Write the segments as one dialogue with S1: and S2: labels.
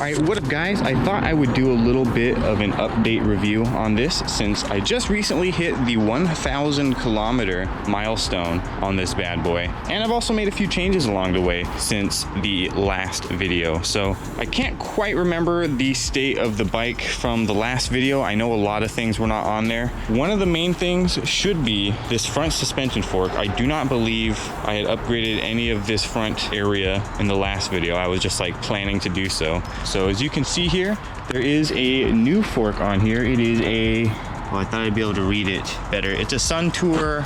S1: Alright, what up guys? I thought I would do a little bit of an update review on this since I just recently hit the 1,000 kilometer milestone on this bad boy. And I've also made a few changes along the way since the last video. So I can't quite remember the state of the bike from the last video. I know a lot of things were not on there. One of the main things should be this front suspension fork. I do not believe I had upgraded any of this front area in the last video. I was just like planning to do so. So as you can see here, there is a new fork on here. It is a, well, I thought I'd be able to read it better. It's a Suntour,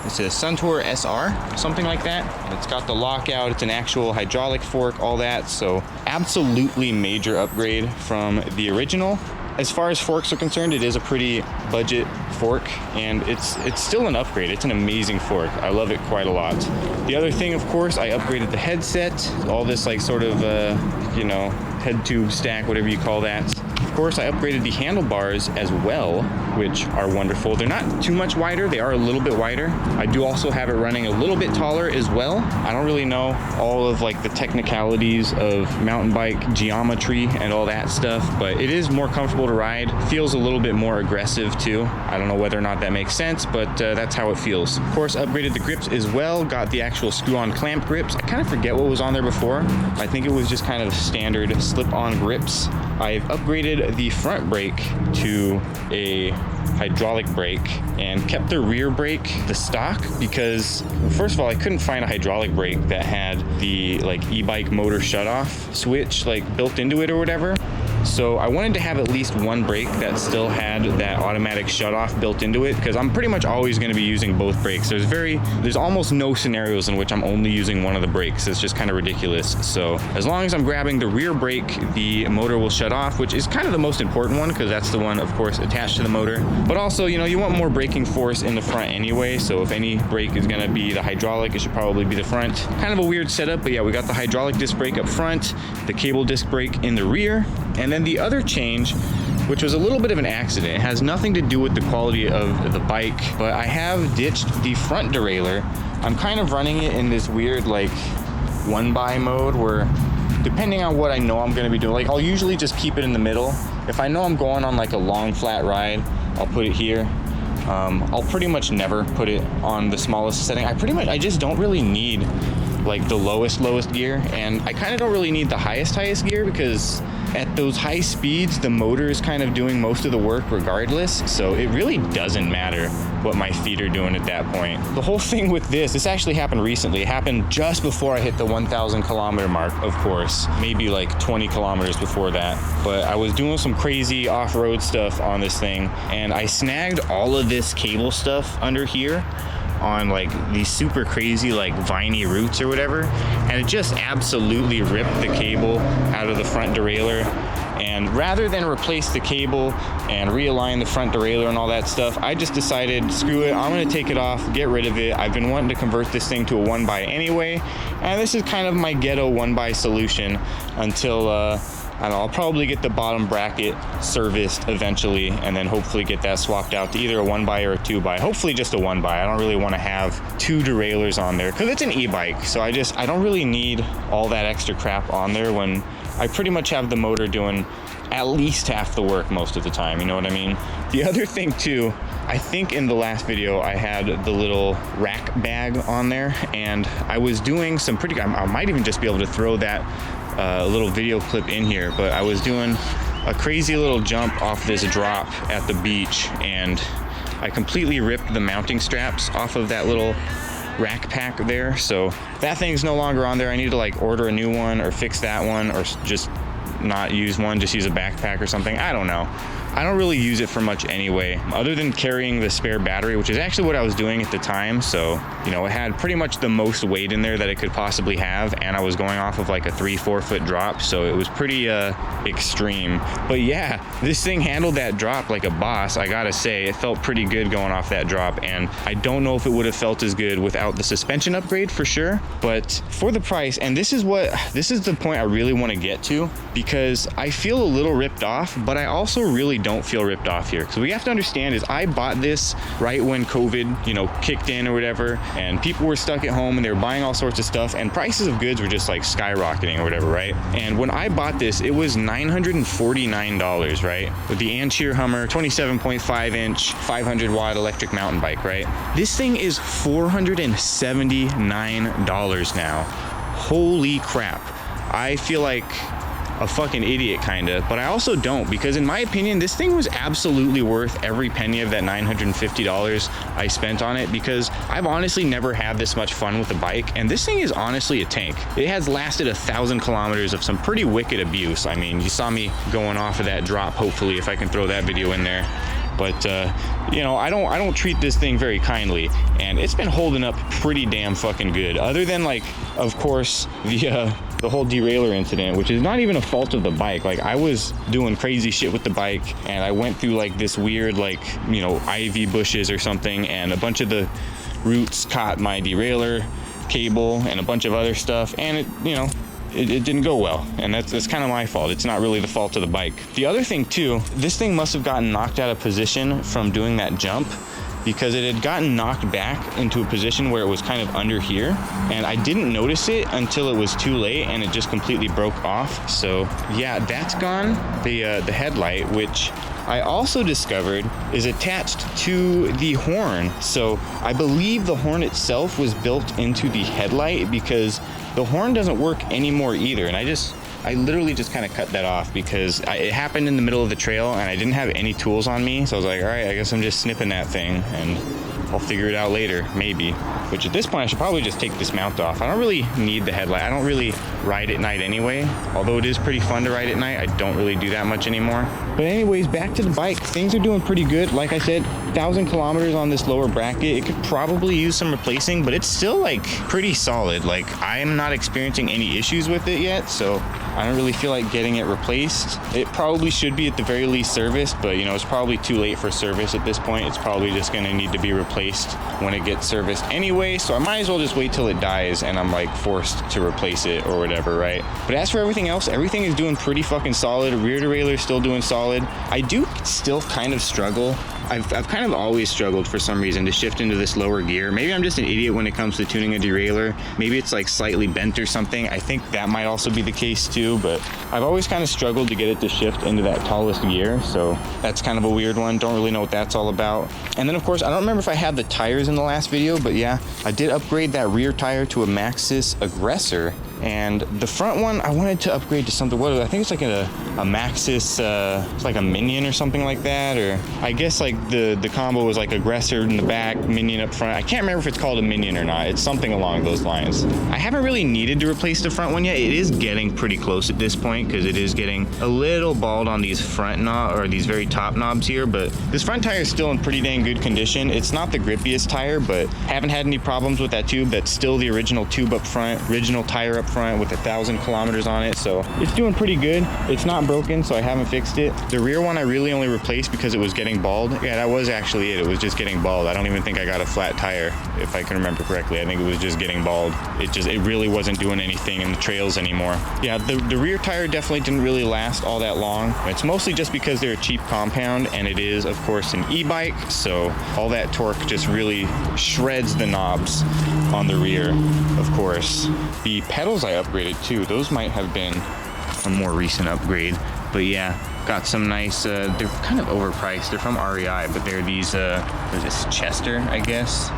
S1: it's a Suntour SR, something like that. And it's got the lockout, it's an actual hydraulic fork, all that. So absolutely major upgrade from the original. As far as forks are concerned, it is a pretty budget fork, and it's still an upgrade. It's an amazing fork. I love it quite a lot. The other thing, of course, I upgraded the headset, all this like sort of, you know, head tube stack, whatever you call that. Of course, I upgraded the handlebars as well, which are wonderful. They're not too much wider. They are a little bit wider. I do also have it running a little bit taller as well. I don't really know all of like the technicalities of mountain bike geometry and all that stuff, but it is more comfortable to ride. Feels a little bit more aggressive too. I don't know whether or not that makes sense, but that's how it feels. Of course, upgraded the grips as well. Got the actual screw-on clamp grips. I kind of forget what was on there before. I think it was just kind of standard slip-on grips. I've upgraded the front brake to a hydraulic brake and kept the rear brake the stock because, first of all, I couldn't find a hydraulic brake that had the like e-bike motor shutoff switch like built into it or whatever. So I wanted to have at least one brake that still had that automatic shutoff built into it, because I'm pretty much always going to be using both brakes. There's almost no scenarios in which I'm only using one of the brakes. It's just kind of ridiculous. So as long as I'm grabbing the rear brake, the motor will shut off, which is kind of the most important one because that's the one, of course, attached to the motor. But also, you know, you want more braking force in the front anyway. So if any brake is going to be the hydraulic, it should probably be the front. Kind of a weird setup, but yeah, we got the hydraulic disc brake up front, the cable disc brake in the rear, and then the other change, which was a little bit of an accident, it has nothing to do with the quality of the bike, but I have ditched the front derailleur. I'm kind of running it in this weird like one-by mode where depending on what I know I'm going to be doing, like I'll usually just keep it in the middle. If I know I'm going on like a long flat ride, I'll put it here. I'll pretty much never put it on the smallest setting. I just don't really need like the lowest gear, and I kind of don't really need the highest gear because at those high speeds the motor is kind of doing most of the work regardless, so it really doesn't matter what my feet are doing at that point. The whole thing with this actually happened recently. It happened just before I hit the 1,000 kilometer mark, of course, maybe like 20 kilometers before that, but I was doing some crazy off-road stuff on this thing and I snagged all of this cable stuff under here on like these super crazy like viney roots or whatever, and it just absolutely ripped the cable out of the front derailleur. And rather than replace the cable and realign the front derailleur and all that stuff, I just decided, screw it, I'm gonna take it off, get rid of it. I've been wanting to convert this thing to a 1-by anyway, and this is kind of my ghetto 1-by solution until I don't know, I'll probably get the bottom bracket serviced eventually and then hopefully get that swapped out to either a 1-by or a 2-by. Hopefully just a 1-by. I don't really want to have two derailleurs on there because it's an e-bike. So I don't really need all that extra crap on there when I pretty much have the motor doing at least half the work most of the time, you know what I mean? The other thing too, I think in the last video I had the little rack bag on there, and I was doing some pretty, I might even just be able to throw that little video clip in here, but I was doing a crazy little jump off this drop at the beach and I completely ripped the mounting straps off of that little rack pack there, so that thing's no longer on there. I need to like order a new one or fix that one, or just not use one, just use a backpack or something. I don't know. I don't really use it for much anyway, other than carrying the spare battery, which is actually what I was doing at the time. So, you know, it had pretty much the most weight in there that it could possibly have, and I was going off of like a 3-4 foot drop, so it was pretty extreme. But yeah, this thing handled that drop like a boss, I gotta say. It felt pretty good going off that drop, and I don't know if it would have felt as good without the suspension upgrade for sure, but for the price, and this is the point I really want to get to, because I feel a little ripped off, but I also really don't feel ripped off here. Because what you have to understand is I bought this right when COVID, you know, kicked in or whatever, and people were stuck at home and they were buying all sorts of stuff, and prices of goods were just like skyrocketing or whatever, right? And when I bought this, it was $949, right? With the Ancheer Hummer, 27.5 inch, 500 watt electric mountain bike, right? This thing is $479 now. Holy crap. I feel like a fucking idiot kinda, but I also don't, because in my opinion this thing was absolutely worth every penny of that $950 I spent on it, because I've honestly never had this much fun with a bike, and this thing is honestly a tank. It has lasted 1,000 kilometers of some pretty wicked abuse. I mean, you saw me going off of that drop, hopefully, if I can throw that video in there. But you know, I don't treat this thing very kindly, and it's been holding up pretty damn fucking good, other than, like, of course, the whole derailleur incident, which is not even a fault of the bike. Like, I was doing crazy shit with the bike, and I went through like this weird, like, you know, ivy bushes or something, and a bunch of the roots caught my derailleur cable and a bunch of other stuff, and it, you know, it didn't go well, and that's kind of my fault. It's not really the fault of the bike. The other thing too, this thing must have gotten knocked out of position from doing that jump, because it had gotten knocked back into a position where it was kind of under here, and I didn't notice it until it was too late, and it just completely broke off. So yeah, that's gone. The headlight, which I also discovered is attached to the horn. So I believe the horn itself was built into the headlight, because the horn doesn't work anymore either. And I literally just kind of cut that off, because it happened in the middle of the trail and I didn't have any tools on me. So I was like, all right, I guess I'm just snipping that thing and I'll figure it out later, maybe. Which at this point, I should probably just take this mount off. I don't really need the headlight. I don't really ride at night anyway. Although it is pretty fun to ride at night, I don't really do that much anymore. But anyways, back to the bike. Things are doing pretty good. Like I said, 1,000 kilometers on this lower bracket. It could probably use some replacing, but it's still like pretty solid. Like, I am not experiencing any issues with it yet, so I don't really feel like getting it replaced. It probably should be at the very least serviced, but you know, it's probably too late for service at this point. It's probably just gonna need to be replaced when it gets serviced anyway, so I might as well just wait till it dies and I'm like forced to replace it or whatever, right? But as for everything else, everything is doing pretty fucking solid. Rear derailleur is still doing solid. I do still kind of struggle. I've kind of always struggled for some reason to shift into this lower gear. Maybe I'm just an idiot when it comes to tuning a derailleur. Maybe it's like slightly bent or something. I think that might also be the case too, but I've always kind of struggled to get it to shift into that tallest gear, so that's kind of a weird one. Don't really know what that's all about. And then of course, I don't remember if I had the tires in the last video, but yeah, I did upgrade that rear tire to a Maxxis Aggressor. And the front one, I wanted to upgrade to something, what, I think it's like a Maxxis, it's like a Minion or something like that, or I guess like the combo was like Aggressor in the back, Minion up front. I can't remember if it's called a Minion or not. It's something along those lines. I haven't really needed to replace the front one yet. It is getting pretty close at this point, because it is getting a little bald on these front knob, or these very top knobs here, but this front tire is still in pretty dang good condition. It's not the grippiest tire, but haven't had any problems with that tube. That's still the original tube up front, original tire up front with 1,000 kilometers on it, so it's doing pretty good. It's not broken, so I haven't fixed it. The rear one I really only replaced because it was getting bald. Yeah, that was actually it. It was just getting bald. I don't even think I got a flat tire, if I can remember correctly. I think it was just getting bald. It really wasn't doing anything in the trails anymore. Yeah, the rear tire definitely didn't really last all that long. It's mostly just because they're a cheap compound, and it is of course an e-bike, so all that torque just really shreds the knobs on the rear, of course. The pedals I upgraded too. Those might have been a more recent upgrade, but yeah, got some nice, they're kind of overpriced. They're from REI, but they're these, what is this, Chester, I guess,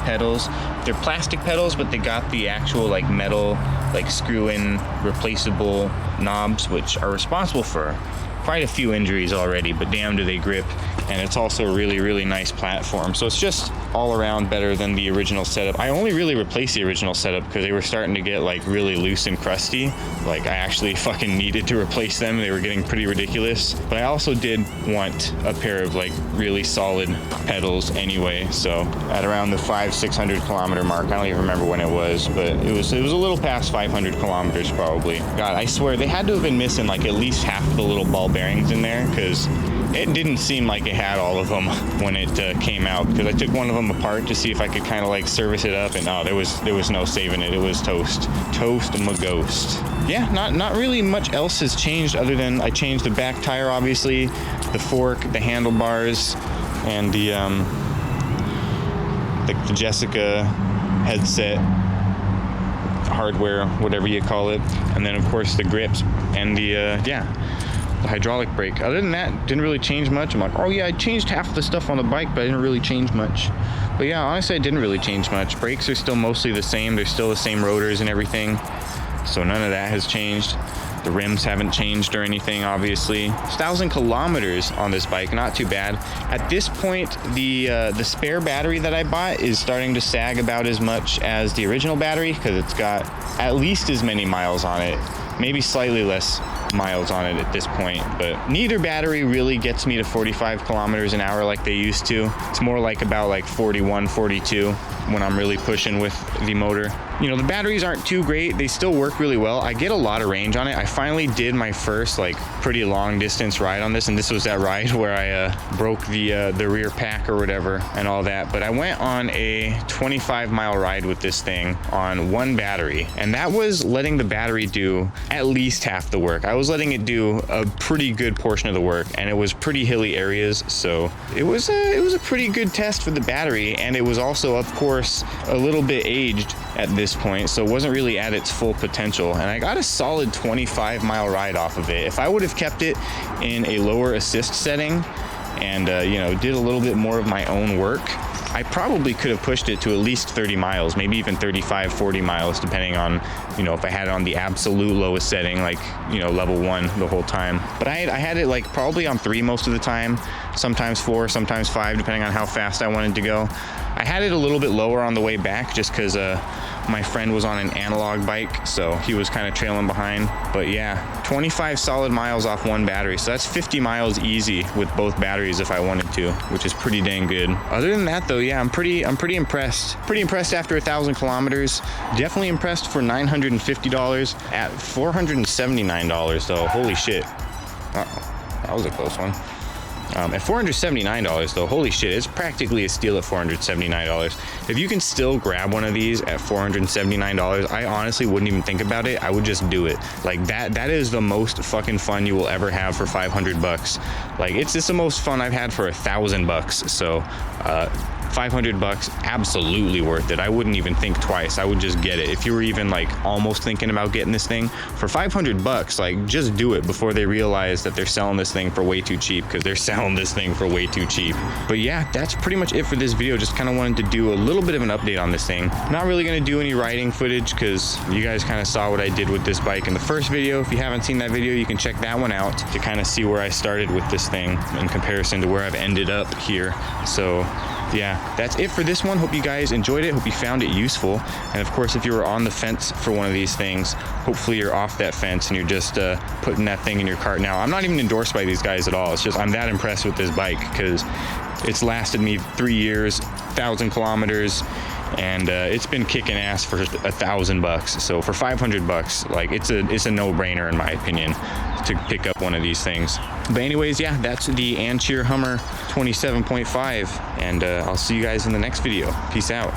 S1: pedals. They're plastic pedals, but they got the actual like metal, like screw-in replaceable knobs, which are responsible for quite a few injuries already, but damn do they grip. And it's also a really, really nice platform. So it's just all around better than the original setup. I only really replaced the original setup because they were starting to get like really loose and crusty. Like, I actually fucking needed to replace them. They were getting pretty ridiculous. But I also did want a pair of like really solid pedals anyway. So at around the 500-600 kilometer mark, I don't even remember when it was, but it was a little past 500 kilometers probably. God, I swear they had to have been missing like at least half of the little ball bearings in there, because it didn't seem like it had all of them when it came out, because I took one of them apart to see if I could kind of like service it up, and no, there was no saving it. It was toast my ghost. yeah, not really much else has changed other than I changed the back tire, obviously, the fork, the handlebars, and the Jessica headset hardware, whatever you call it, and then of course the grips and the hydraulic brake. Other than that, didn't really change much. I'm like, oh yeah, I changed half of the stuff on the bike, but I didn't really change much. But yeah, honestly, I didn't really change much. Brakes are still mostly the same. They're still the same rotors and everything, so none of that has changed. The rims haven't changed or anything, obviously. 1,000 kilometers on this bike, not too bad. At this point, the spare battery that I bought is starting to sag about as much as the original battery, because it's got at least as many miles on it, maybe slightly less miles on it at this point. But neither battery really gets me to 45 kilometers an hour like they used to. It's more like about like 41, 42 when I'm really pushing with the motor. You know, the batteries aren't too great. They still work really well. I get a lot of range on it. I finally did my first like pretty long distance ride on this, and this was that ride where I broke the rear pack or whatever and all that. But I went on a 25-mile ride with this thing on one battery, and that was letting the battery do at least half the work. I was letting it do a pretty good portion of the work, and it was pretty hilly areas, so it was a pretty good test for the battery. And it was also, of course, a little bit aged at this point, so it wasn't really at its full potential, and I got a solid 25-mile ride off of it. If I would have kept it in a lower assist setting and you know, did a little bit more of my own work, I probably could have pushed it to at least 30 miles, maybe even 35, 40 miles, depending on, you know, if I had it on the absolute lowest setting, like, you know, level 1 the whole time. But I had it like probably on 3 most of the time, sometimes 4, sometimes 5, depending on how fast I wanted to go. I had it a little bit lower on the way back just because my friend was on an analog bike, so he was kind of trailing behind. But yeah, 25 solid miles off one battery, so that's 50 miles easy with both batteries if I wanted to, which is pretty dang good. Other than that though, yeah, I'm pretty impressed. Pretty impressed after 1,000 kilometers. Definitely impressed for $950 at $479 though. Holy shit. Uh-oh, that was a close one. At $479 though, holy shit, it's practically a steal at $479. If you can still grab one of these at $479, I honestly wouldn't even think about it. I would just do it. Like that is the most fucking fun you will ever have for 500 bucks. Like it's the most fun I've had for 1,000 bucks. So 500 bucks, absolutely worth it. I wouldn't even think twice. I would just get it. If you were even like almost thinking about getting this thing for 500 bucks, like just do it before they realize that they're selling this thing for way too cheap, because they're selling this thing for way too cheap. But yeah, that's pretty much it for this video. Just kind of wanted to do a little bit of an update on this thing. Not really going to do any riding footage because you guys kind of saw what I did with this bike in the first video. If you haven't seen that video, you can check that one out to kind of see where I started with this thing in comparison to where I've ended up here. So yeah, that's it for this one. Hope you guys enjoyed it. Hope you found it useful. And of course, if you were on the fence for one of these things, hopefully you're off that fence and you're just putting that thing in your cart now. I'm not even endorsed by these guys at all. It's just I'm that impressed with this bike because it's lasted me 3 years, 1,000 kilometers, and it's been kicking ass for 1,000 bucks. So for 500 bucks, like it's a no-brainer in my opinion to pick up one of these things. But anyways, yeah, that's the Ancheer Hummer 27.5, and I'll see you guys in the next video. Peace out.